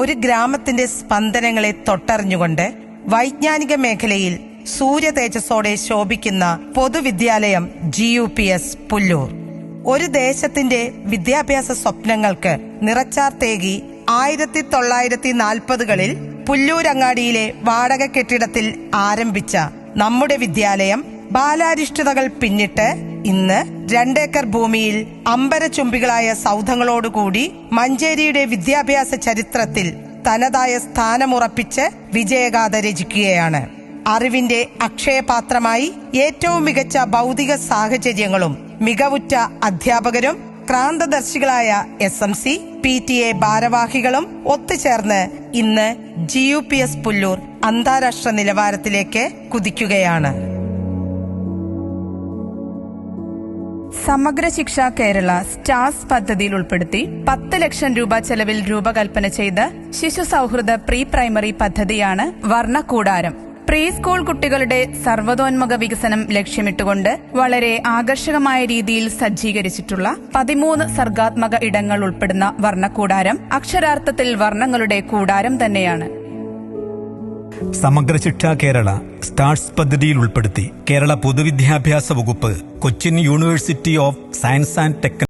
ഒരു ഗ്രാമത്തിന്റെ സ്പന്ദനങ്ങളെ തൊട്ടറിഞ്ഞുകൊണ്ട് വൈജ്ഞാനിക മേഖലയിൽ സൂര്യതേജസ്സോടെ ശോഭിക്കുന്ന പൊതുവിദ്യാലയം GUPS പുല്ലൂർ. ഒരു ദേശത്തിന്റെ വിദ്യാഭ്യാസ സ്വപ്നങ്ങൾക്ക് നിറച്ചാർത്തേകി 1940കളിൽ പുല്ലൂരങ്ങാടിയിലെ വാടക കെട്ടിടത്തിൽ ആരംഭിച്ച നമ്മുടെ വിദ്യാലയം ബാലാരിഷ്ടതകൾ പിന്നിട്ട് ഇന്ന് 2 ഏക്കർ ഭൂമിയിൽ അമ്പരചുംബികളായ സൗധങ്ങളോടുകൂടി മഞ്ചേരിയുടെ വിദ്യാഭ്യാസ ചരിത്രത്തിൽ തനതായ സ്ഥാനമുറപ്പിച്ച് വിജയഗാഥ രചിക്കുകയാണ്. അറിവിന്റെ അക്ഷയപാത്രമായി ഏറ്റവും മികച്ച ഭൗതിക സാഹചര്യങ്ങളും മികവുറ്റ അധ്യാപകരും ക്രാന്തദർശികളായ SMC PTA ഭാരവാഹികളും ഒത്തുചേർന്ന് ഇന്ന് GUPS പുല്ലൂർ അന്താരാഷ്ട്ര നിലവാരത്തിലേക്ക് കുതിക്കുകയാണ്. സമഗ്ര ശിക്ഷ കേരള സ്റ്റാർസ് പദ്ധതിയിൽ ഉൾപ്പെടുത്തി 10 ലക്ഷം രൂപ ചെലവിൽ രൂപകൽപ്പന ചെയ്ത ശിശു സൗഹൃദ പ്രീ പ്രൈമറി പദ്ധതിയാണ് വർണ്ണക്കൂടാരം. പ്രീ സ്കൂൾ കുട്ടികളുടെ സർവ്വതോന്മുഖ വികസനം ലക്ഷ്യമിട്ടുകൊണ്ട് വളരെ ആകർഷകമായ രീതിയിൽ സജ്ജീകരിച്ചിട്ടുള്ള 13 സർഗാത്മക ഇടങ്ങൾ ഉൾപ്പെടുന്ന വർണ്ണക്കൂടാരം അക്ഷരാർത്ഥത്തിൽ വർണ്ണങ്ങളുടെ കൂടാരം തന്നെയാണ്. സമഗ്ര ശിക്ഷ കേരള സ്റ്റാർസ് പദ്ധതിയിൽ ഉൾപ്പെടുത്തി കേരള പൊതുവിദ്യാഭ്യാസ വകുപ്പ്, Cochin university of science and technology